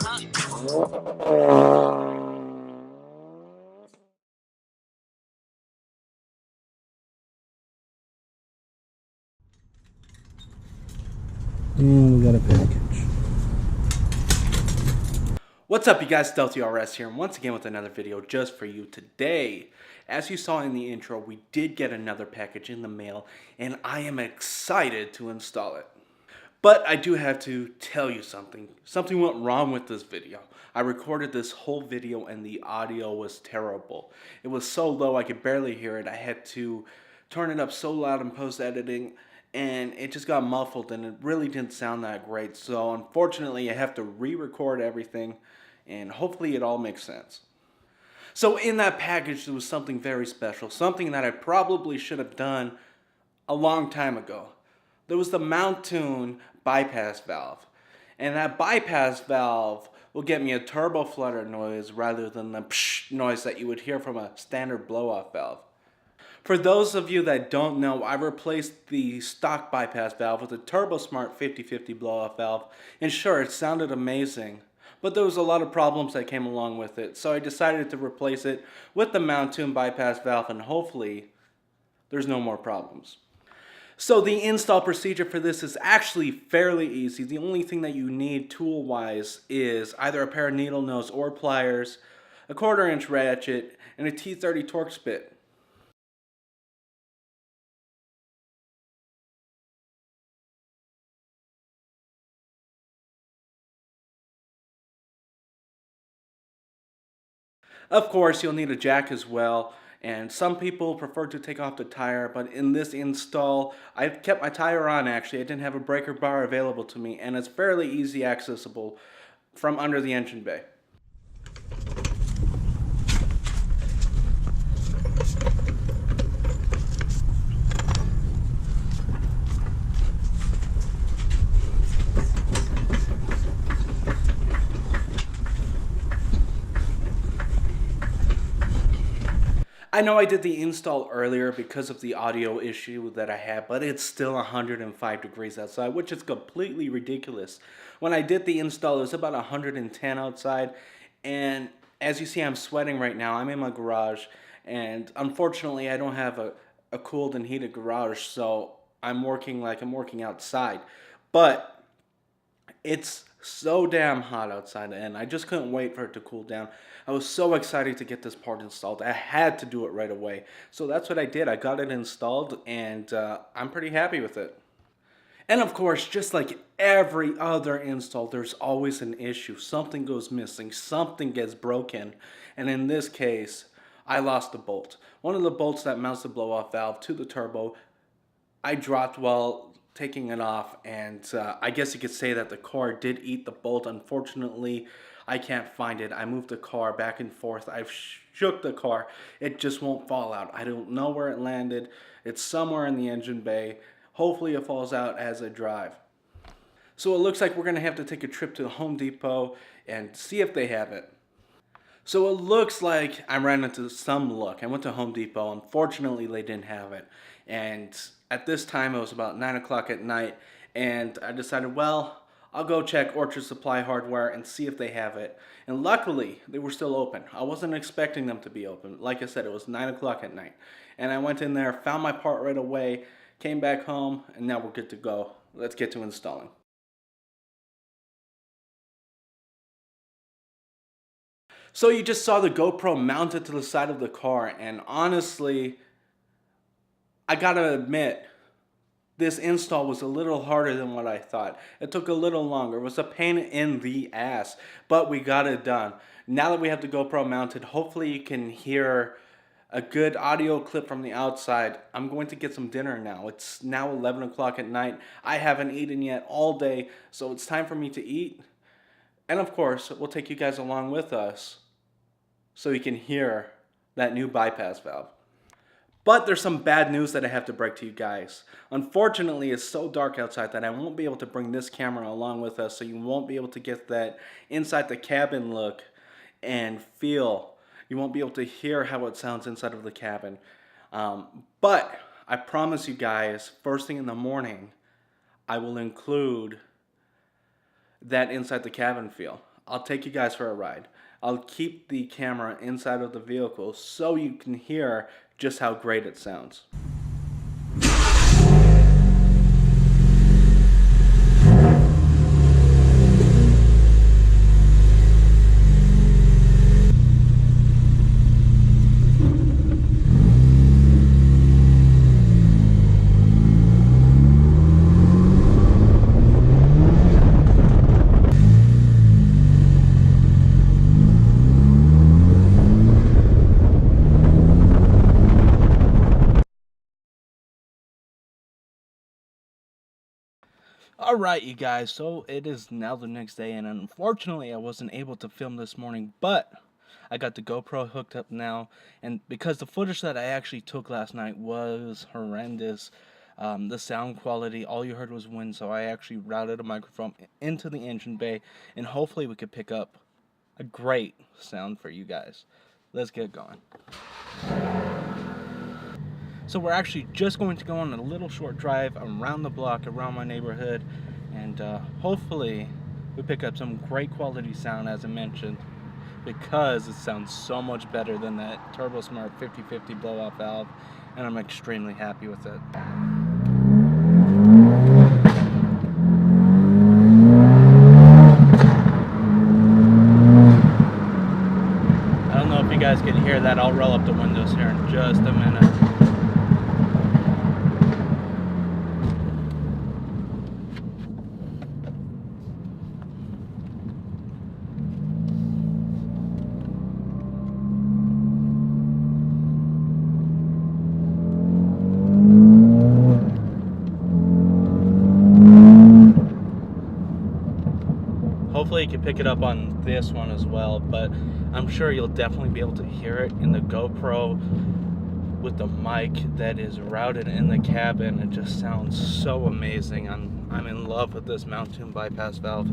And we got a package. What's up, you guys? Stealthy RS here, and once again with another video just for you today. As you saw in the intro, we did get another package in the mail, and I am excited to install it. But I do have to tell you something. Something went wrong with this video. I recorded this whole video and the audio was terrible. It was so low I could barely hear it. I had to turn it up so loud in post-editing, and it just got muffled and it really didn't sound that great. So unfortunately I have to re-record everything, and hopefully it all makes sense. So in that package there was something very special, something that I probably should have done a long time ago. There was the Mountune bypass valve, and that bypass valve will get me a turbo flutter noise rather than the psh noise that you would hear from a standard blow-off valve. For those of you that don't know, I replaced the stock bypass valve with a Turbo Smart 50/50 blow-off valve, and sure, it sounded amazing, but there was a lot of problems that came along with it, so I decided to replace it with the Mountune bypass valve, and hopefully there's no more problems. So the install procedure for this is actually fairly easy. The only thing that you need tool-wise is either a pair of needle nose or pliers, a 1/4-inch ratchet, and a T30 Torx bit. Of course, you'll need a jack as well, and some people prefer to take off the tire, but in this install, I kept my tire on actually. I didn't have a breaker bar available to me, and it's fairly easy accessible from under the engine bay. I know I did the install earlier because of the audio issue that I had, but it's still 105 degrees outside, which is completely ridiculous. When I did the install, it was about 110 outside, and as you see, I'm sweating right now. I'm in my garage, and unfortunately, I don't have a cooled and heated garage, so I'm working like I'm working outside. But it's so damn hot outside, and I just couldn't wait for it to cool down. I was so excited to get this part installed. I had to do it right away. So that's what I did. I got it installed, and I'm pretty happy with it. And of course, just like every other install, there's always an issue. Something goes missing, something gets broken, and in this case, I lost a bolt. One of the bolts that mounts the blow-off valve to the turbo, I dropped while taking it off, and I guess you could say that the car did eat the bolt. Unfortunately, I can't find it. I moved the car back and forth. I've shook the car. It just won't fall out. I don't know where it landed. It's somewhere in the engine bay. Hopefully it falls out as I drive. So it looks like we're going to have to take a trip to the Home Depot and see if they have it. So it looks like I ran into some luck. I went to Home Depot. Unfortunately, they didn't have it. And at this time, it was about 9 o'clock at night. And I decided, well, I'll go check Orchard Supply Hardware and see if they have it. And luckily, they were still open. I wasn't expecting them to be open. Like I said, it was 9 o'clock at night. And I went in there, found my part right away, came back home, and now we're good to go. Let's get to installing. So you just saw the GoPro mounted to the side of the car, and honestly, I gotta admit, this install was a little harder than what I thought. It took a little longer. It was a pain in the ass, but we got it done. Now that we have the GoPro mounted, hopefully you can hear a good audio clip from the outside. I'm going to get some dinner now. It's now 11 o'clock at night. I haven't eaten yet all day, so it's time for me to eat. And of course, we'll take you guys along with us so you can hear that new bypass valve. But there's some bad news that I have to break to you guys. Unfortunately, it's so dark outside that I won't be able to bring this camera along with us, so you won't be able to get that inside the cabin look and feel. You won't be able to hear how it sounds inside of the cabin. But I promise you guys, first thing in the morning, I will include that inside the cabin feel. I'll take you guys for a ride. I'll keep the camera inside of the vehicle so you can hear just how great it sounds. Alright, you guys, so it is now the next day, and unfortunately I wasn't able to film this morning, but I got the GoPro hooked up now, and because the footage that I actually took last night was horrendous, the sound quality, all you heard was wind, so I actually routed a microphone into the engine bay, and hopefully we could pick up a great sound for you guys. Let's get going. So we're actually just going to go on a little short drive around the block, around my neighborhood, and hopefully we pick up some great quality sound, as I mentioned, because it sounds so much better than that TurboSmart 5050 blowout valve, and I'm extremely happy with it. I don't know if you guys can hear that. I'll roll up the windows here in just a minute. Hopefully you can pick it up on this one as well, but I'm sure you'll definitely be able to hear it in the GoPro with the mic that is routed in the cabin. It just sounds so amazing. I'm in love with this Mountune bypass valve.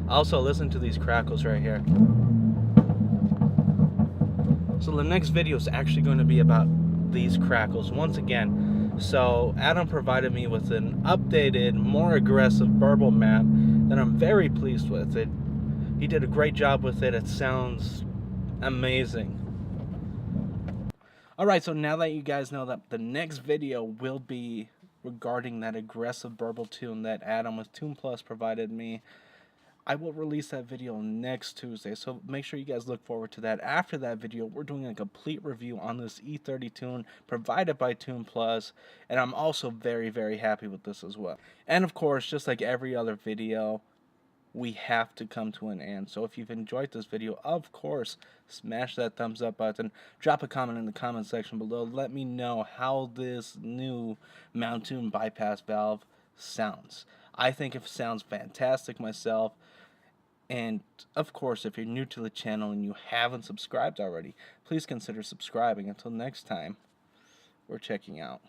Also, listen to these crackles right here. So the next video is actually going to be about these crackles once again. So Adam provided me with an updated, more aggressive burble map that I'm very pleased with. He did a great job with it. It sounds amazing. Alright, so now that you guys know that the next video will be regarding that aggressive burble tune that Adam with Tune Plus provided me, I will release that video next Tuesday, so make sure you guys look forward to that. After that video, we're doing a complete review on this E30 tune provided by Tune Plus, and I'm also very, very happy with this as well. And of course, just like every other video, we have to come to an end. So if you've enjoyed this video, of course, smash that thumbs up button. Drop a comment in the comment section below. Let me know how this new Mountune bypass valve sounds. I think it sounds fantastic myself. And of course, if you're new to the channel and you haven't subscribed already, please consider subscribing. Until next time, we're checking out.